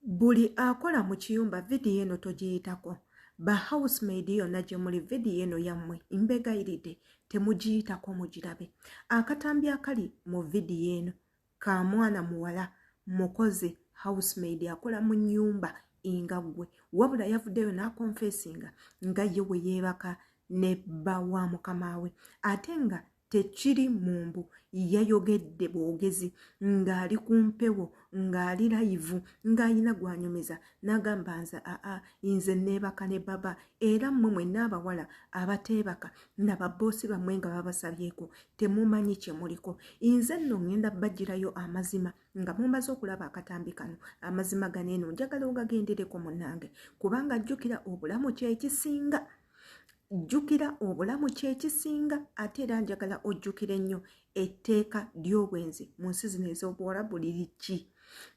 Buli akola mu kiyumba vidiyo eno togiyitako. Ba housemaid yonna gye muli vidiyo eno yammwe mbegayiridde temugiyitako mugirabe. Akatambi akali mu vidiyo eno ka mwana muwala mukozi housemaid akola mu nnyumba nga ggwe, wabula yavuddeyo n'akonfesinga nga ye bwe yeebaka ne bba wa mukama we ate nga tekiri mu mbu yayogedde bwogezi ng'ali ku mpewo ng'ali layivu ng'alina gwanyumiza n'agamba nze nze neebaka ne baba era mmwe mwenna abawala abateebaka nababoosi bammwe nga babasabyeko temumanyi kye muliko. Nze nno ŋŋenda bajjirayo amazima nga mumaze okulaba akatambi kano. Amazima gano eno njagala ogagendereko munnange kubanga jjukira obulamu kyekisinga. Jjukira obulamu kyekisinga ate era njagala ojjukire nnyo etteeka ly'obwenzi mu nsi zino ez'Obuwarabu liri ki.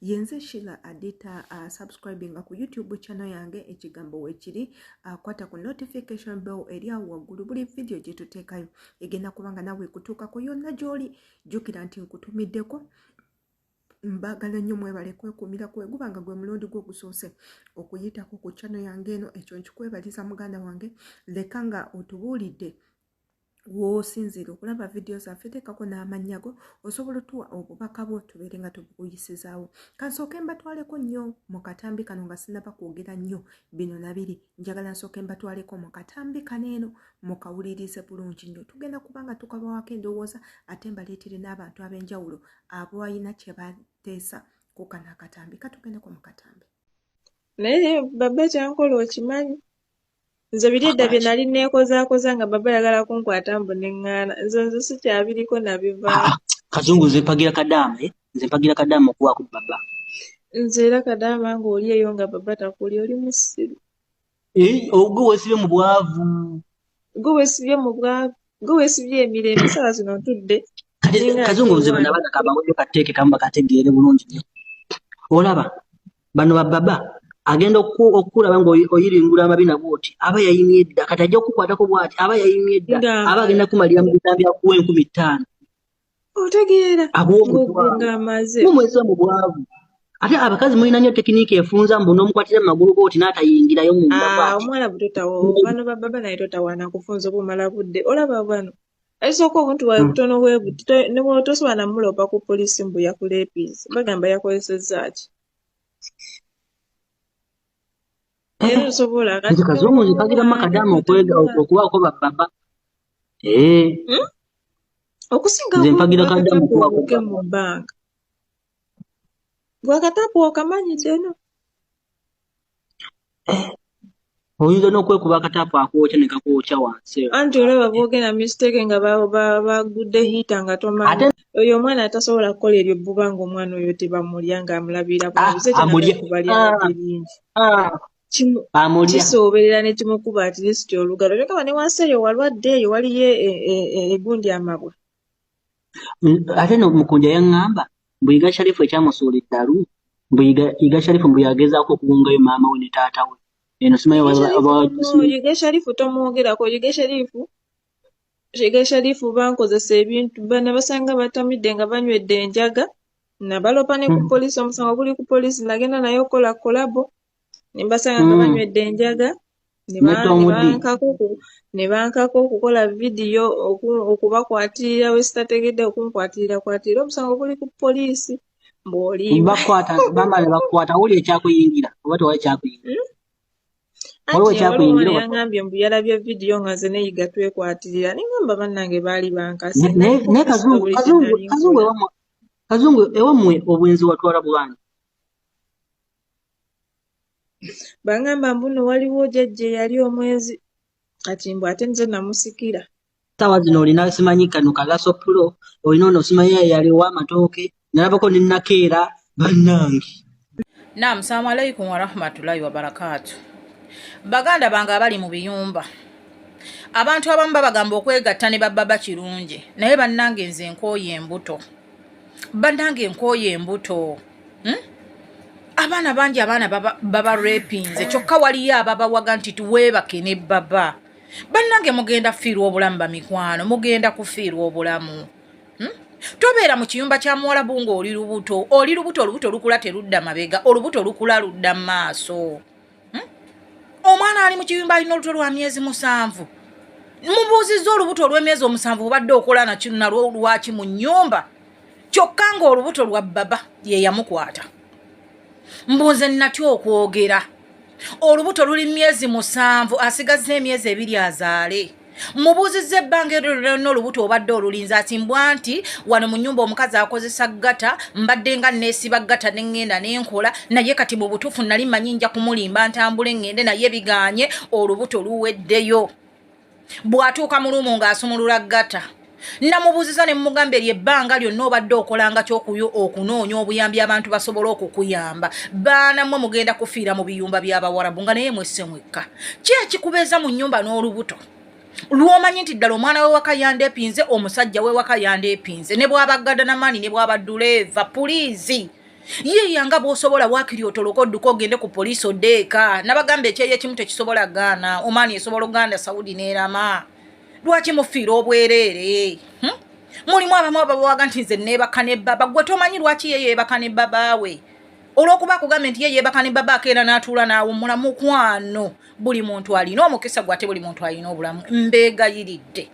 Yenze Sheila Adita subscribinga ku YouTube channel yange ekigambo weekiri kwata ku notification bell eri awo waggulu buli video gye tuteekayo egenda kubanga nawe kutuukako yonna gy'oli. Jjukira nti nkutumiddeko. Mbagala nnyo mwebale kwekuumira kweguba nga gwe mulundi gwo gusoose okuyitako ku channel yange eno. Ekyo nkikwebaliza muganda wange. Leka nga otubuulidde w'osinziira okulaba video zaffe teekako n'amannya go osobola otuwa obubaka bwo tubeere nga tubukuyisizaawo. Kansooke mbatwaleko nnyo mu katambi kano nga sinaba kwogera nnyo bino na biri. Njagala nsooke mbatwaleko mu katambi kano eno mukawulirize bulungi nnyo. Tugenda kubanga tukabawako endowooza ate mbaleetere n'abantu ab'enjawulo abalina kye bateesa ku kano akatambi. Katugendeko mu katambi. Naye baba kyankola okimanyi? Nze biridda bye nali neekozaakoza nga baba yagala kunkwata mbu neŋŋaana. Nze sikyabiriko nabivaamu. Kazungu nze mpagira Kadama, nze mpagira Kadama okuba ku baba. Nze era Kadama ng'oli eyo nga baba takuli oli musiru. Ogwe weesibye mu bwavu. Gwe weesibye mu bwavu. Gwe weesibye emirembe saawa zino ntudde. Kazungu nze bano abaana kabaweyo kateeke kamba kategeere bulungi nnyo. Olaba bano bababa agenda okulaba ng'oyiringula amabina bw'oti aba yayimye edda kati ajja okukwatako bw'ati aba yayimye edda aba agenda kumalira mu bitambi akuwa 15,000. Otegeera ng'amaze mumwesa mu bwavu ate abakazi mulina nnyo tekiniki efunza mbu n'omukwatira mu magulu bw'oti n'atayingirayo mu mbabwati. Omwana butotawo bano bababa naye totawaana kufunza obumala budde. Olaba bano esooka obuntu bwawe butono bwe buti ne bw'otosobola namulopa ku poliisi mbu yakuleepiisa bagamba yakozesezza ki. Era osobola kati Kazungu nze mpagira Kadama okubaako bababa. Okusinga nze mpagira Kadama okubaako mu bbanga. Gwakatapu okamanyidde no? Oyinza n'okwekuba akataapu akwokya ne kakwokya wansi. Anti olaba boogenda mistake nga bagudde hiita nga tomanyi. Oyo omwana atasobola kukola eryo bbuba ng'omwana oyo tebamulya ng'amulabira kubalya bingi. Kisooberera ne kimukuba at least olugalo. Olekaba ne wansi eyo walwadde eyo waliyo egundi amabwa. Ate no Mukunja yaŋŋamba mbu Yiga Sharifu ekyamusuula eddalu mbu Yiga Sharifu mbu yagezaako okuwungayo maama we ne taata we. Eno simanyi Yiga Sharifu tomwogerako. Yiga Sharifu bankozesa ebintu nabasanga batamidde nga banywedde enjaga nabalopa ne ku poliisi. Omusango guli ku poliisi nagenda naye okola kolabo nembasanga nga banywedde enjaga ne bankako okukola vidiyo okubakwatirira we sitategedde okunkwatirira omusango guli ku poliisi mbw'oli bamala bakwata wuli ekyakuyingira oba tewali kyakuyingira. Waliwo yangambye mbu yalabye vidiyo nga nze neyiga twekwatirira nengamba bannange baali bankase. Naye Kazungu ewammwe obwenzi watwala bwanyi? Bangamba mbuno waliwo jjajja yali omwezi kati mbu ate nze namusikira. Saawa zino olina simanyi kano kalasopulo olina ono simanyi yaliwo amatooke nalabako ne nakeera bannange. Naam, salamu alaikum wa rahmatullahi wa barakatuh. Baganda bange abali mu biyumba abantu abamu babagamba okwegatta ne bababa kirungi naye bannange nze nkooye embuto. Bannange nkooye embuto. Abaana bangi abaana baba rapinze kyokka waliyo ababawaga nti tuweebake ne baba. Bannange mugenda kufiirwa obulamu bamikwano mugenda kufiirwa obulamu. tobeera mu kiyumba kya Muwarabu ng'oli lubuto. Oli lubuto, olubuto lukula terudda mabega, olubuto lukula ludda maaso. Omwana ali mu kiyumba alina olubuto lwa myezi 7. Mubuuzizza olubuto olw'emyezi 7 obadde okola nalwo lwaki mu nnyumba? Kyokka ng'olubuto lwa baba ye yamukwata. Mbuuze natyo okwogera. Olubuto luli myezi 7 asigazza emyezi 2 azaale. Mubuuzizza ebbanga lyonna olubuto obadde olulinze atimbwa nti wano mu nnyumba omukazi akozesa ggata, mbadde nga neesiba ggata ne ŋŋenda ne nkola, naye kati mu butuufu nali mmanyi nja kumulimba ntambule ŋŋende naye biganye, olubuto luweddeyo. Bw'atuuka mu luumu ng'asumulula ggata. Namubuuziza ne mugamba ery'ebbanga lyonna obadde okolanga ky'okuyo okunoonya obuyambi abantu basobola okukuyamba. Baana mmwe mugenda kufiira mu biyumba by'Abawarabu nga naye mwesse mwekka. Ki ekikubeeza mu nnyumba n'olubuto? Lw'omanyi nti ddala omwana we waka yandeepinze, omusajja we waka yandeepinze, ne bw'abagada n'amaani ne bw'abadduleeva puliizi. Ye yanga bw'osobola waakiri otoloka odduka ogende ku poliisi oddeeka. Nabagamba ekyeyo ekimu tekisobola gaana, omaani esobola oganda Saudi n'erama. Lwaki mufiira obwereere? Mulimu abamu abawaga nti nze neebaka ne baba. Gwe tomanyi lwaki ye yeebaka ne babaawe. Olw'okuba akugambye nti ye yeebaka ne baba akeera n'atuula naawe mulamu kwano. Buli muntu alina omukisa gwe ate buli muntu alina obulamu. Mbeegayiridde.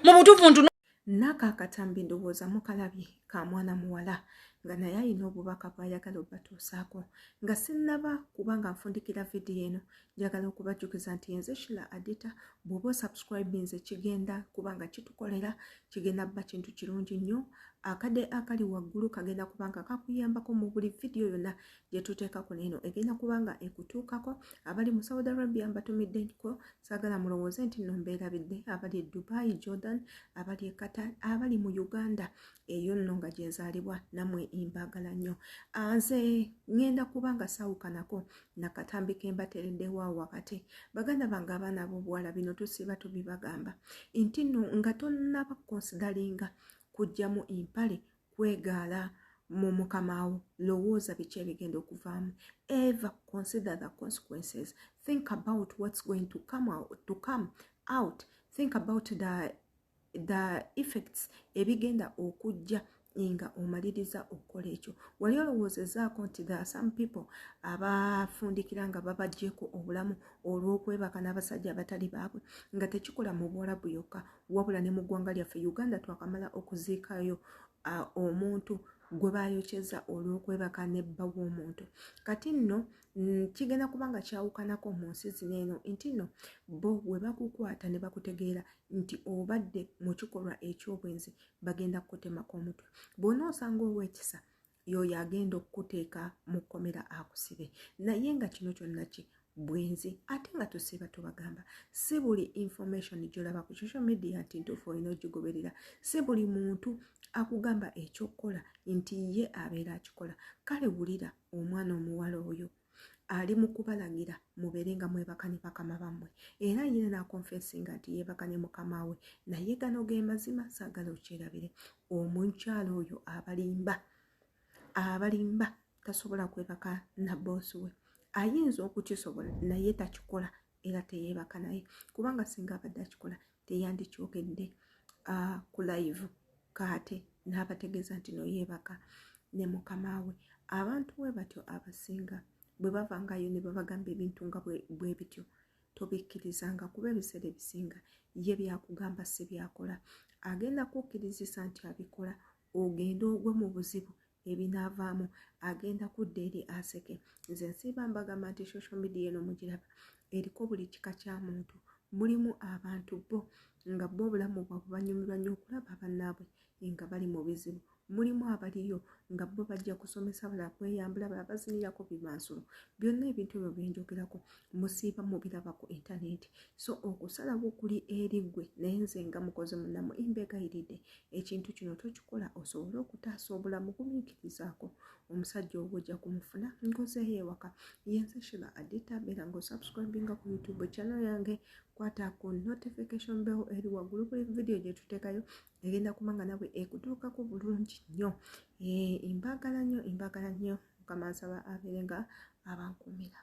Mu butuufu ntuno Naka akatambi ndowooza mukalabye ka mwana muwala nga naye alina obubaka bw'ayagala obatuusaako. Nga sinnaba kubanga nfundikira vidiyo eno, njagala okubajjukiza nti yenze Shila Adita bw'oba osubscribinze kigenda kubanga kitukolera, kigenda bba kintu kirungi nnyo. Akade akali waggulu kagenda kubanga kakuyambako mu buli vidiyo yonna gye tuteekako n'eno egenda kubanga ekutuukako. Abali mu Saudi Arabia mbatumiddeko, saagala mulowooze nti nno mbeerabidde. Abali e Dubai, Jordan, abali e Qatar, abali mu Uganda, eyo nno nga gyezaalibwa namwe imbagala nnyo. Nze ngenda kubanga saawukanako nakatambi ke mbateereddewo awo wakati. Baganda bange abaana b'obuwala bino tusiba tubibagamba nti nno nga tonnaba konsidalinga kujjamu impale kwegaala mu mukamaawo, lowooza biki ebigenda okuvaamu. Ever consider the consequences. Think about what's going to come out. Think about the effects ebigenda okujja nga omaliriza okukola ekyo. Wali olowoozezaako nti there are some people abafundikira nga babaggyeko obulamu olw'okwebaka n'abasajja abatali baabwe, nga tekikola mu Buwarabu yokka wabula ne mu ggwanga lyaffe Uganda twakamala okuziikayo omuntu gwe baayokyeza olw'okwebaka nebba w'omuntu. Kati nno kigenda kubanga kyawukanako mu nsi zino eno nti nno bo bwe bakukwata ne bakutegeera nti obadde mu kikolwa eky'obwenzi bagenda kukutemako omutwe. Bw'onoosanga ow'ekisa y'oyo agenda okukuteeka mu kkomera akusibe. Naye nga kino kyonna ki bwenzi ate nga tusiba tubagamba si buli information gy'olaba ku social media nti ntuufu olina ogigoberera. Si buli muntu akugamba ekyokukola nti ye abeera akikola. Kale wulira omwana omuwala oyo ali mu kubalagira mubeere nga mwebaka ne bakama bammwe, era yina n'akonfesinga nti yeebaka ne mukama we, naye gano ge mazima, saagala okyerabire. Omukyala oyo abalimba tasobola kwebaka na boosi we. Ayinza okukisobola naye takikola era teyeebaka naye, kubanga singa abadde akikola teyandikyokedde ku live kaate n'abategeeza nti no yeebaka ne mukama we. Abantu we batyo abasinga bwe bavangayo ne babagamba ebintu nga bwe bityo tobikkirizanga, kuba ebiseera ebisinga ye byakugamba si byakola. Agenda kukkirizisa nti abikola, ogenda ogwe mu buzibu, ebinaavaamu agenda kudda eri aseke. Nze nsiiba mbagamba nti social media eno mugiraba eriko buli kika kya muntu. Mulimu abantu bo nga bo obulamu bwabwe banyumirwa nnyo okulaba bannaabwe nga bali mu bizibu. Mulimu abaliyo nga bo bajja kusomesa, bala kweyambula, bala bazinirako bimansulo. Byonna ebintu ebyo byenjogerako musiiba mubiraba ku intaneti. So okusalawo kuli eri gwe, naye nze nga mukozi munnammwe mbeegayiridde ekintu kino tokikola osobole okutaasa obulamu bumiikirizaako. Omusajja ogwo ojja kumufuna ngozeeyo ewaka. Yenze Shila Adita, beera ng'osubscribinga ku YouTube channel yange, kwata ku notification bell eri waggulu buli vidiyo gye tuteekayo egenda kumanga nawe ekutuukako bulungi nnyo. Imbagala nnyo, Mukama nsaba abeere nga abankumira.